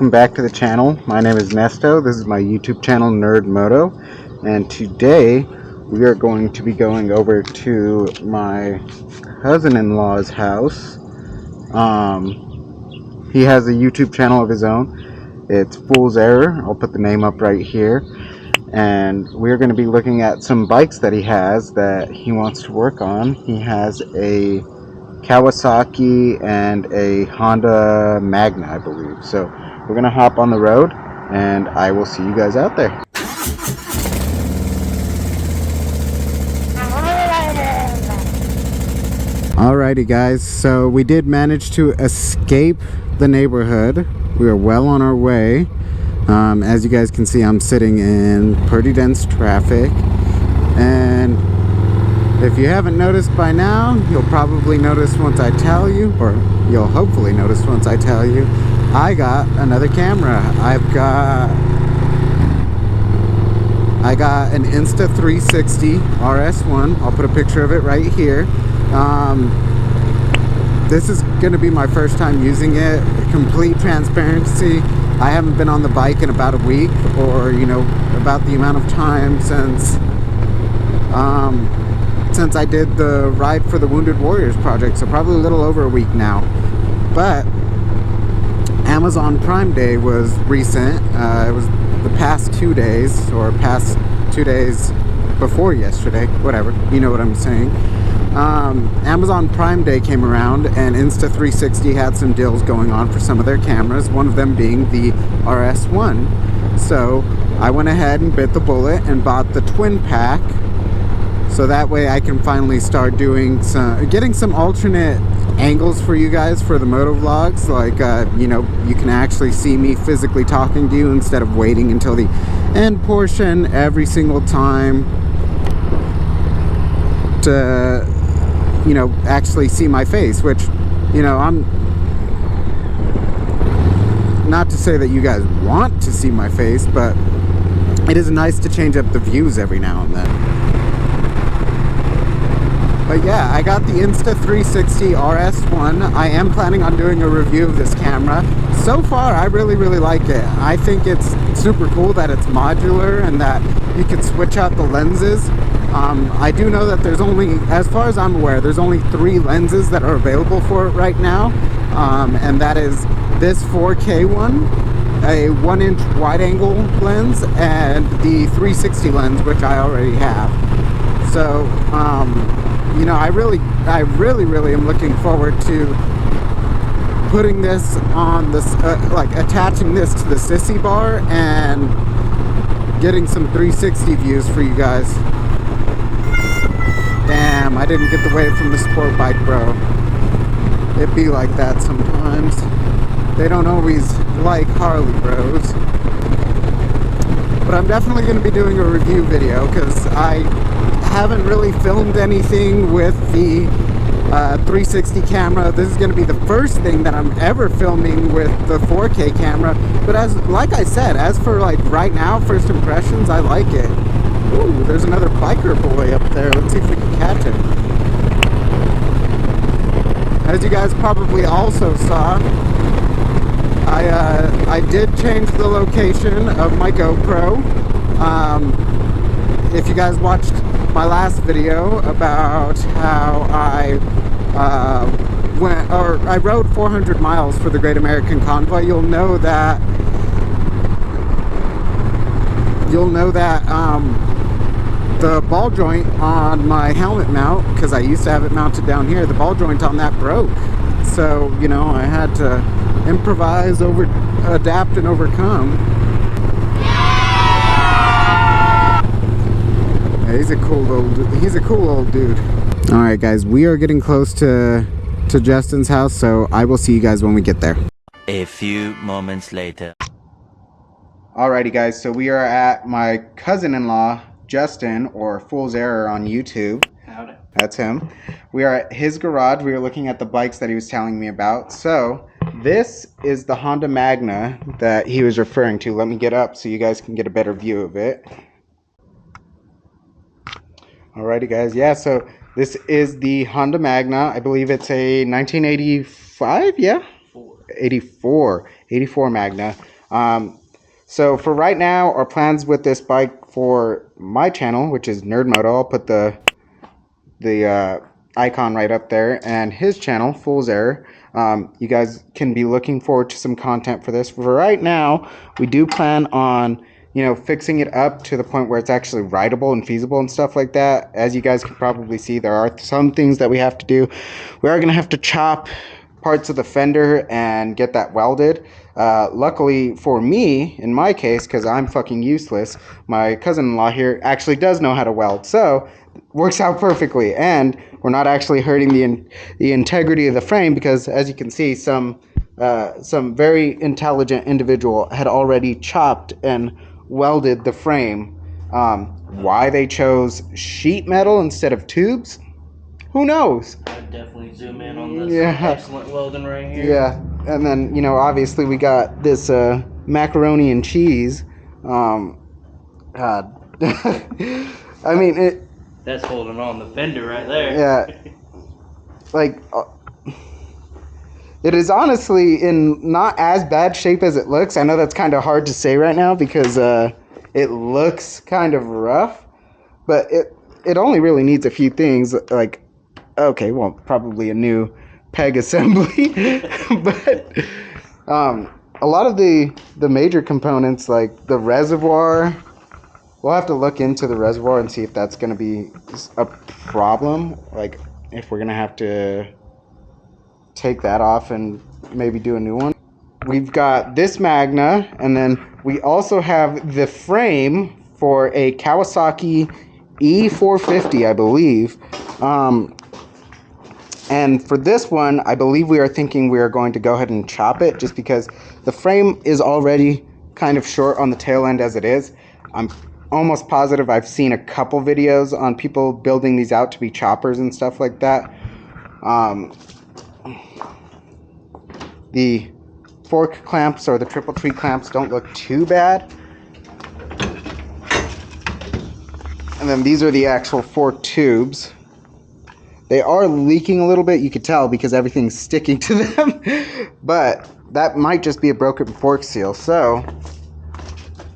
welcome back to the channel. My name is Nesto. This is my YouTube channel, Nerd Moto, and today we are going to be going over to my cousin-in-law's house. He has a YouTube channel of his own. It's Fool's Error. I'll put the name up right here. And we're going to be looking at some bikes that he has that he wants to work on. He has a Kawasaki and a Honda Magna, I believe. So we're gonna hop on the road and I will see you guys out there. Alrighty guys, so we did manage to escape the neighborhood. We are well on our way. As you guys can see, I'm sitting in pretty dense traffic, and if you haven't noticed by now, you'll probably notice once I tell you, or you'll hopefully notice once I tell you, I got another camera. I got an Insta360 RS1. I'll put a picture of it right here. This is going to be my first time using it. Complete transparency, I haven't been on the bike in about a week, or about the amount of time since I did the Ride for the Wounded Warriors project, so probably a little over a week now. But Amazon Prime Day was recent. It was the past 2 days, or past 2 days before yesterday, whatever, you know what I'm saying. Amazon Prime Day came around, and Insta360 had some deals going on for some of their cameras, one of them being the RS1. So I went ahead and bit the bullet and bought the twin pack, so that way I can finally start getting some alternate angles for you guys for the moto vlogs. Like, you can actually see me physically talking to you instead of waiting until the end portion every single time to, actually see my face, which, I'm not to say that you guys want to see my face, but it is nice to change up the views every now and then. But yeah, I got the Insta360 RS1. I am planning on doing a review of this camera. So far, I really like it. I think it's super cool that it's modular and that you can switch out the lenses. I do know that there's only, as far as I'm aware, there's only 3 lenses that are available for it right now. And that is this 4K one, a 1-inch wide-angle lens, and the 360 lens, which I already have. So, I really am looking forward to putting this on this, attaching this to the sissy bar and getting some 360 views for you guys. Damn, I didn't get the wave from the sport bike, bro. It be like that sometimes. They don't always like Harley bros. But I'm definitely going to be doing a review video, because I haven't really filmed anything with the 360 camera. This is going to be the first thing that I'm ever filming with the 4K camera. But like I said, as for right now, first impressions, I like it. Ooh, there's another biker boy up there. Let's see if we can catch him. As you guys probably also saw, I did change the location of my GoPro. If you guys watched my last video about how I I rode 400 miles for the Great American Convoy, you'll know that the ball joint on my helmet mount, because I used to have it mounted down here, the ball joint on that broke. So, I had to improvise, adapt, and overcome. Yeah, he's a cool old dude. All right, guys, we are getting close to Justin's house, so I will see you guys when we get there. A few moments later. Alrighty, guys, so we are at my cousin-in-law, Justin, or Fool's Error on YouTube. Howdy. That's him. We are at his garage. We are looking at the bikes that he was telling me about. So this is the Honda Magna that he was referring to. Let me get up so you guys can get a better view of it. Alrighty, guys. Yeah, so this is the Honda Magna. I believe it's a 1985, yeah? 84. '84 Magna. So for right now, our plans with this bike for my channel, which is Nerd Moto, I'll put the icon right up there, and his channel, Fool's Error. You guys can be looking forward to some content for this. For right now, we do plan on, fixing it up to the point where it's actually rideable and feasible and stuff like that. As you guys can probably see, there are some things that we have to do. We are going to have to chop parts of the fender and get that welded. Luckily for me, in my case, because I'm fucking useless, my cousin-in-law here actually does know how to weld, so works out perfectly, and we're not actually hurting the integrity of the frame, because as you can see, some very intelligent individual had already chopped and welded the frame. Why they chose sheet metal instead of tubes, who knows? I'd definitely zoom in on this Yeah. excellent welding right here. Yeah, and then, obviously we got this macaroni and cheese. God. I mean, it... That's holding on the fender right there. Yeah. Like, it is honestly in not as bad shape as it looks. I know that's kind of hard to say right now because it looks kind of rough, but it only really needs a few things, like, okay, well, probably a new peg assembly, but a lot of the major components, like the reservoir, we'll have to look into the reservoir and see if that's going to be a problem, like if we're going to have to take that off and maybe do a new one. We've got this Magna, and then we also have the frame for a Kawasaki E450, I believe. And for this one, I believe we are thinking we are going to go ahead and chop it, just because the frame is already kind of short on the tail end as it is. I'm almost positive I've seen a couple videos on people building these out to be choppers and stuff like that. The fork clamps or the triple tree clamps don't look too bad. And then these are the actual 4 tubes. They are leaking a little bit, you could tell, because everything's sticking to them. But that might just be a broken fork seal, so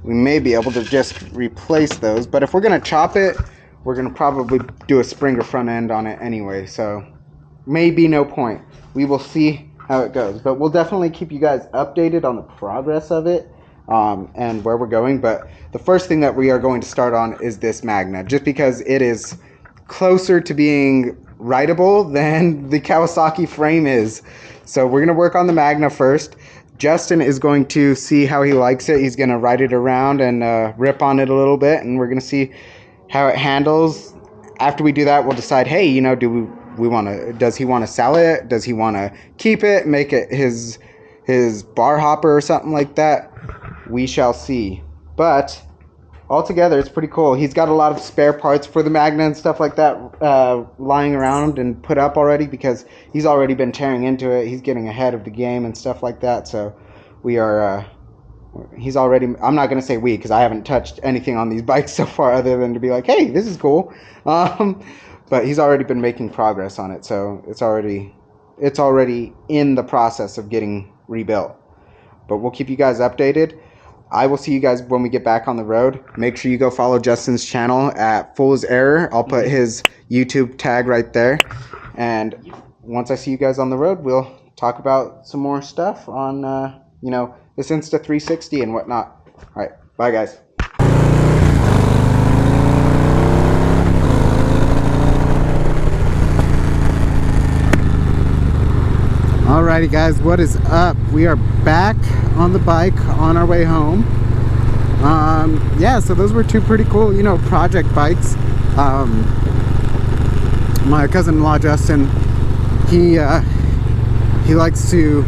we may be able to just replace those. But if we're going to chop it, we're going to probably do a Springer front end on it anyway, so maybe no point. We will see how it goes. But we'll definitely keep you guys updated on the progress of it and where we're going. But the first thing that we are going to start on is this Magna, just because it is closer to being rideable than the Kawasaki frame is. So we're going to work on the Magna first. Justin is going to see how he likes it. He's going to ride it around and rip on it a little bit, and we're going to see how it handles. After we do that, we'll decide, hey, do we want to, does he want to sell it? Does he want to keep it, make it his bar hopper or something like that? We shall see. But altogether, it's pretty cool. He's got a lot of spare parts for the Magna and stuff like that lying around and put up already, because he's already been tearing into it. He's getting ahead of the game and stuff like that. So we are, he's already, I'm not going to say we, because I haven't touched anything on these bikes so far other than to be like, hey, this is cool. But he's already been making progress on it. So it's already in the process of getting rebuilt. But we'll keep you guys updated. I will see you guys when we get back on the road. Make sure you go follow Justin's channel at Fool's Error. I'll put his YouTube tag right there. And once I see you guys on the road, we'll talk about some more stuff on, this Insta360 and whatnot. All right. Bye, guys. Alrighty, guys, what is up? We are back on the bike on our way home. Yeah, so those were 2 pretty cool, project bikes. My cousin-in-law Justin, he likes to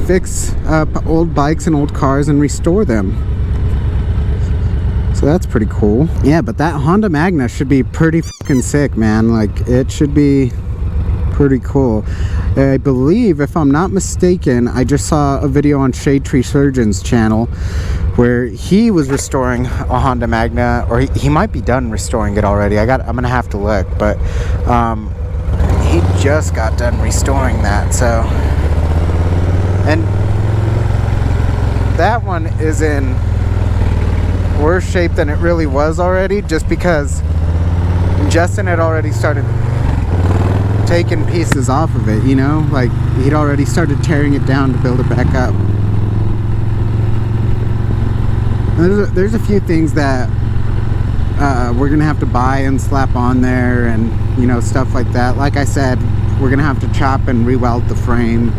fix up old bikes and old cars and restore them. So that's pretty cool. Yeah, but that Honda Magna should be pretty fucking sick, man. Like, it should be pretty cool. I believe, if I'm not mistaken, I just saw a video on Shade Tree Surgeon's channel where he was restoring a Honda Magna, or he might be done restoring it already. I'm gonna have to look, but he just got done restoring that. So, and that one is in worse shape than it really was already, just because Justin had already started taking pieces off of it, you know, like he'd already started tearing it down to build it back up. There's a few things that we're gonna have to buy and slap on there, and you know, stuff like that. Like I said, we're gonna have to chop and re-weld the frame.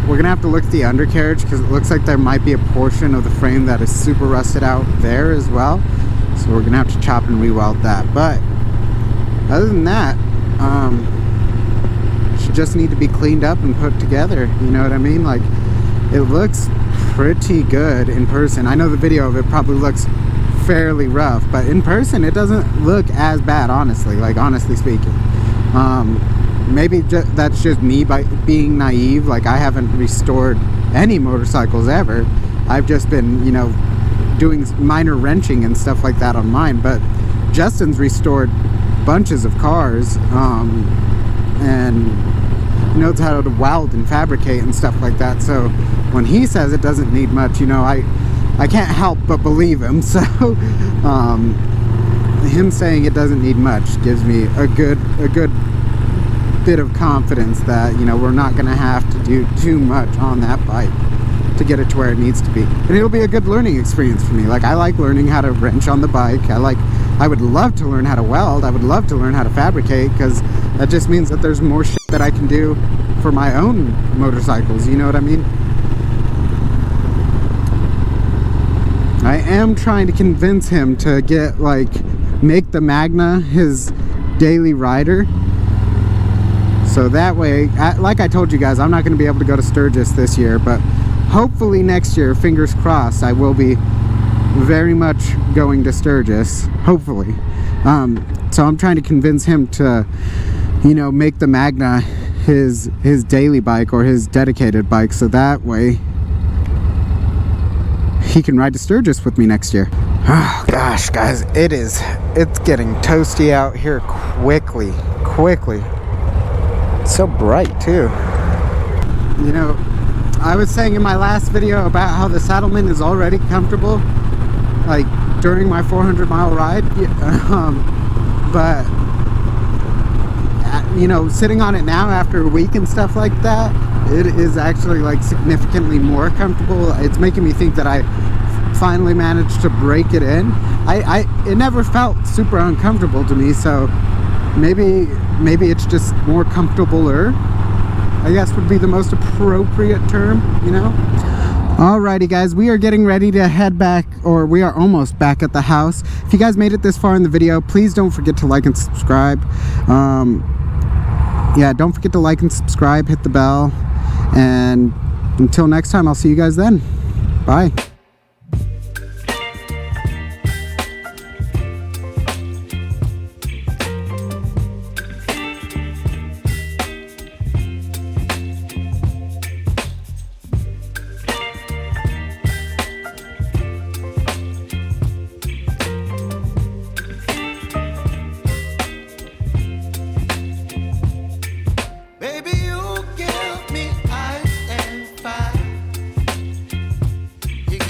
We're gonna have to look at the undercarriage, because it looks like there might be a portion of the frame that is super rusted out there as well, so we're gonna have to chop and re-weld that. But other than that, should just need to be cleaned up and put together, you know what I mean? Like, it looks pretty good in person. I know the video of it probably looks fairly rough, but in person it doesn't look as bad, honestly, like honestly speaking. Maybe that's just me by being naive. Like, I haven't restored any motorcycles ever. I've just been, you know, doing minor wrenching and stuff like that on mine, but Justin's restored bunches of cars, and knows how to weld and fabricate and stuff like that. So when he says it doesn't need much, you know, I can't help but believe him. So him saying it doesn't need much gives me a good bit of confidence that, you know, we're not going to have to do too much on that bike to get it to where it needs to be. And it'll be a good learning experience for me. Like, I like learning how to wrench on the bike. I would love to learn how to weld. I would love to learn how to fabricate, because that just means that there's more shit that I can do for my own motorcycles, you know what I mean? I am trying to convince him to get, like, make the Magna his daily rider. So that way, like I told you guys, I'm not going to be able to go to Sturgis this year, but hopefully next year, fingers crossed, I will be very much going to Sturgis, hopefully. So I'm trying to convince him to, you know, make the Magna his daily bike or his dedicated bike, so that way he can ride to Sturgis with me next year. Oh gosh, guys, it's getting toasty out here quickly. It's so bright too. You know, I was saying in my last video about how the Saddleman is already comfortable, like during my 400-mile ride, but you know, sitting on it now after a week and stuff like that, it is actually like significantly more comfortable. It's making me think that I finally managed to break it in. It never felt super uncomfortable to me, so maybe it's just more comfortabler, I guess would be the most appropriate term, you know? Alrighty guys, we are getting ready to head back, or we are almost back at the house. If you guys made it this far in the video, please don't forget to like and subscribe. Yeah, don't forget to like and subscribe, hit the bell, and until next time, I'll see you guys then. Bye.